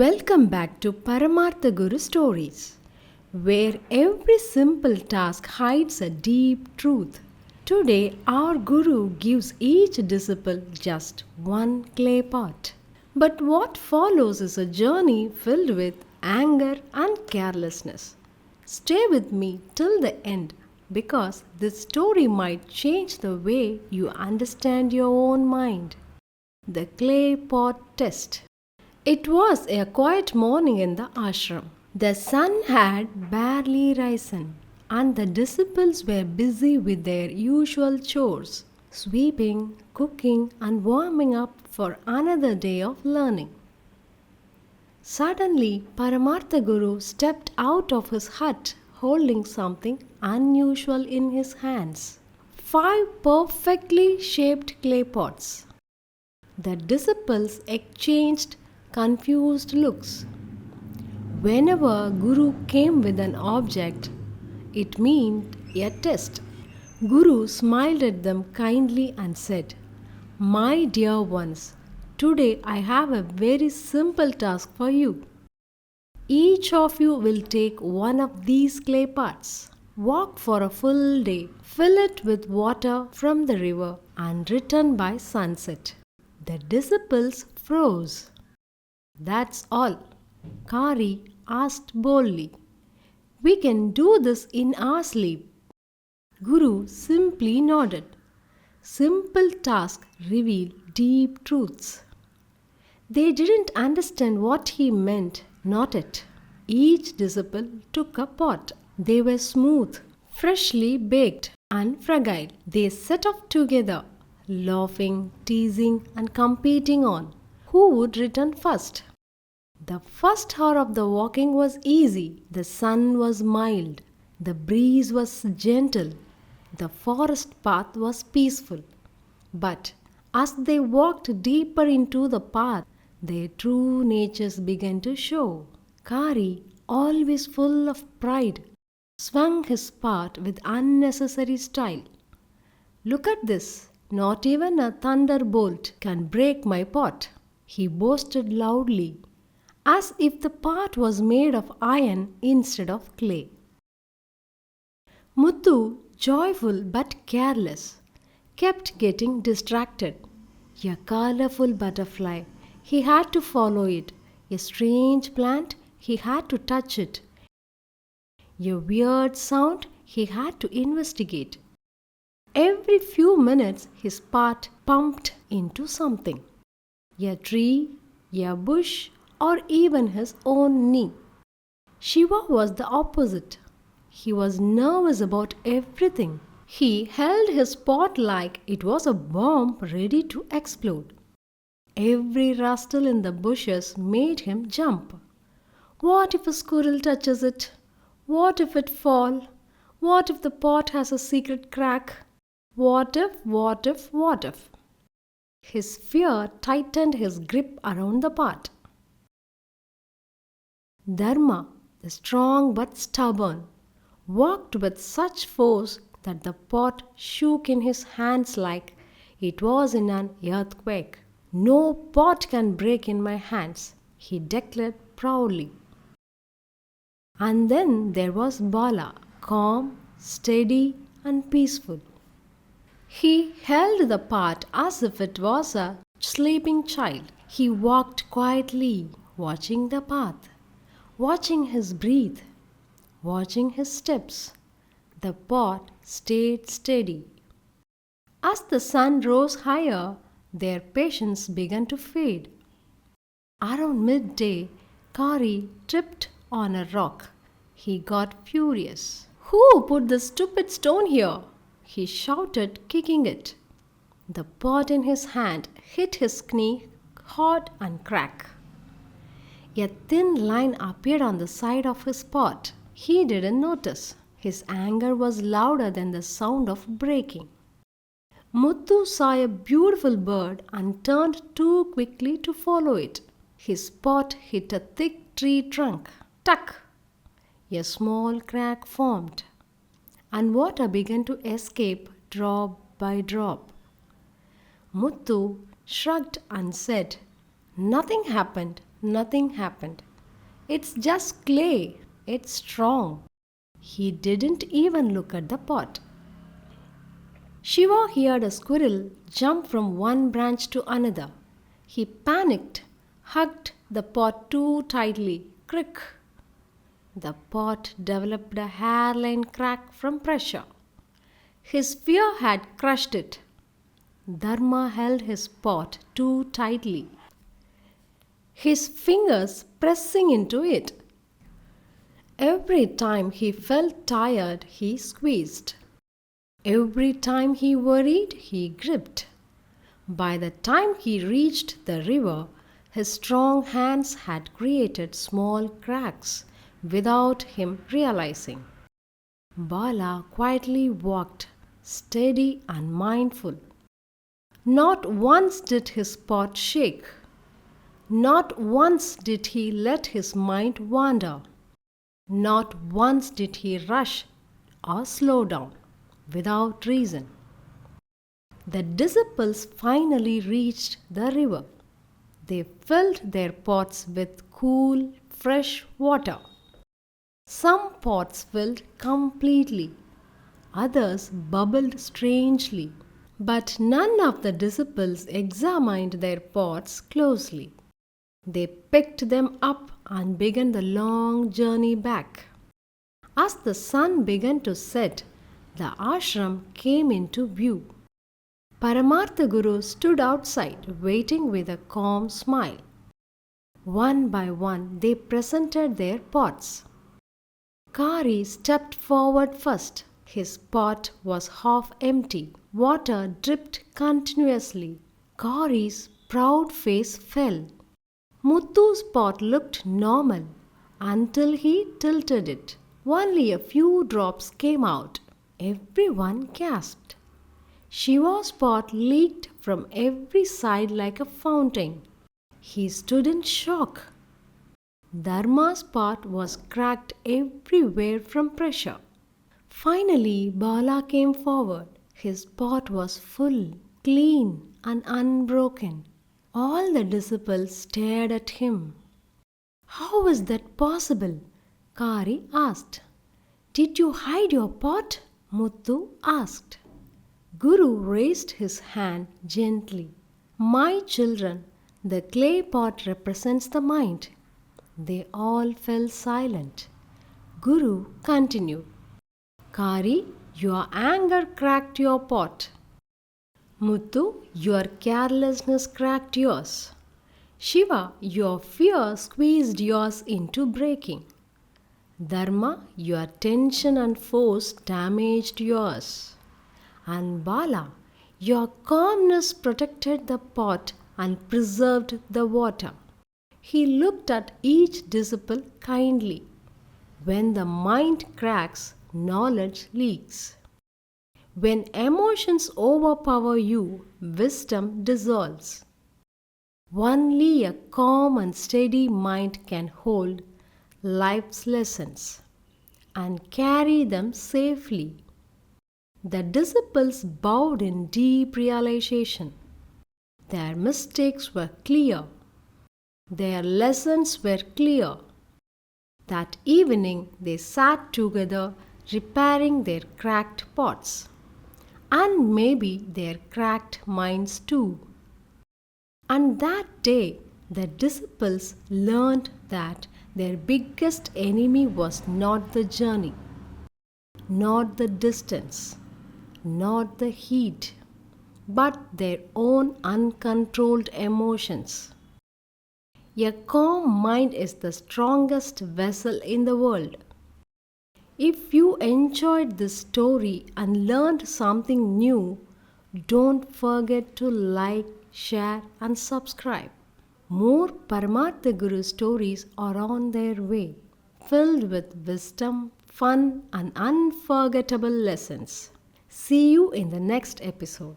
Welcome back to Paramathaguru Stories, where every simple task hides a deep truth. Today, our Guru gives each disciple just one clay pot. But what follows is a journey filled with anger and carelessness. Stay with me till the end because this story might change the way you understand your own mind. The clay pot test. It was a quiet morning in the ashram. The sun had barely risen, and the disciples were busy with their usual chores sweeping, cooking, and warming up for another day of learning. Suddenly, Paramathaguru stepped out of his hut holding something unusual in his hands. 5 perfectly shaped clay pots. The disciples exchanged confused looks. Whenever Guru came with an object, it meant a test. Guru smiled at them kindly and said, "My dear ones, today I have a very simple task for you. Each of you will take one of these clay pots, walk for a full day, fill it with water from the river, and return by sunset." The disciples froze. "That's all?" Kari asked boldly. "We can do this in our sleep." Guru simply nodded. Simple tasks reveal deep truths. They didn't understand what he meant, not yet. Each disciple took a pot. They were smooth, freshly baked, and fragile. They set off together, laughing, teasing, and competing on who would return first. The first hour of the walking was easy. The sun was mild. The breeze was gentle. The forest path was peaceful. But as they walked deeper into the path, their true natures began to show. Kari, always full of pride, swung his pot with unnecessary style. "Look at this. Not even a thunderbolt can break my pot," he boasted loudly, as if the pot was made of iron instead of clay. Muthu, joyful but careless, kept getting distracted. A colorful butterfly, he had to follow it. A strange plant, he had to touch it. A weird sound, he had to investigate. Every few minutes, his pot pumped into something. A tree, a bush, or even his own knee. Shiva was the opposite. He was nervous about everything. He held his pot like it was a bomb ready to explode. Every rustle in the bushes made him jump. What if a squirrel touches it? What if it fall? What if the pot has a secret crack? What if? His fear tightened his grip around the pot. Dharma, the strong but stubborn, walked with such force that the pot shook in his hands like it was in an earthquake. "No pot can break in my hands," he declared proudly. And then there was Bala, calm, steady, and peaceful. He held the pot as if it was a sleeping child. He walked quietly, watching the path, watching his breath, watching his steps. The pot stayed steady. As the sun rose higher, their patience began to fade. Around midday, Kari tripped on a rock. He got furious. "Who put this stupid stone here?" he shouted, kicking it. The pot in his hand hit his knee hard and cracked. A thin line appeared on the side of his pot. He didn't notice. His anger was louder than the sound of breaking. Muthu saw a beautiful bird and turned too quickly to follow it. His pot hit a thick tree trunk. Tuck! A small crack formed, and water began to escape drop by drop. Muthu shrugged and said, "Nothing happened. Nothing happened. It's just clay. It's strong. He didn't even look at the pot. Shiva heard a squirrel jump from one branch to another. He panicked, hugged the pot too tightly. Crick! The pot developed a hairline crack from pressure. His fear had crushed it. Dharma held his pot too tightly, his fingers pressing into it. Every time he felt tired, he squeezed. Every time he worried, he gripped. By the time he reached the river, his strong hands had created small cracks without him realizing. Bala quietly walked, steady and mindful. Not once did his pot shake. Not once did he let his mind wander. Not once did he rush or slow down without reason. The disciples finally reached the river. They filled their pots with cool, fresh water. Some pots filled completely, others bubbled strangely. But none of the disciples examined their pots closely. They picked them up and began the long journey back. As the sun began to set, the ashram came into view. Paramathaguru stood outside, waiting with a calm smile. One by one, they presented their pots. Kari stepped forward first. His pot was half empty. Water dripped continuously. Kari's proud face fell. Muthu's pot looked normal until he tilted it. Only a few drops came out. Everyone gasped. Shiva's pot leaked from every side like a fountain. He stood in shock. Dharma's pot was cracked everywhere from pressure. Finally, Bala came forward. His pot was full, clean, and unbroken. All the disciples stared at him. "How is that possible?" Kari asked. "Did you hide your pot?" Muthu asked. Guru raised his hand gently. "My children, the clay pot represents the mind." They all fell silent. Guru continued. "Kari, your anger cracked your pot. Muthu, your carelessness cracked yours. Shiva, your fear squeezed yours into breaking. Dharma, your tension and force damaged yours. And Bala, your calmness protected the pot and preserved the water." He looked at each disciple kindly. When the mind cracks, knowledge leaks. When emotions overpower you, wisdom dissolves. Only a calm and steady mind can hold life's lessons and carry them safely. The disciples bowed in deep realization. Their mistakes were clear. Their lessons were clear. That evening they sat together repairing their cracked pots and maybe their cracked minds too. And that day the disciples learned that their biggest enemy was not the journey, not the distance, not the heat, but their own uncontrolled emotions. A calm mind is the strongest vessel in the world. If you enjoyed this story and learned something new, don't forget to like, share, and subscribe. More Paramathaguru stories are on their way, filled with wisdom, fun, and unforgettable lessons. See you in the next episode.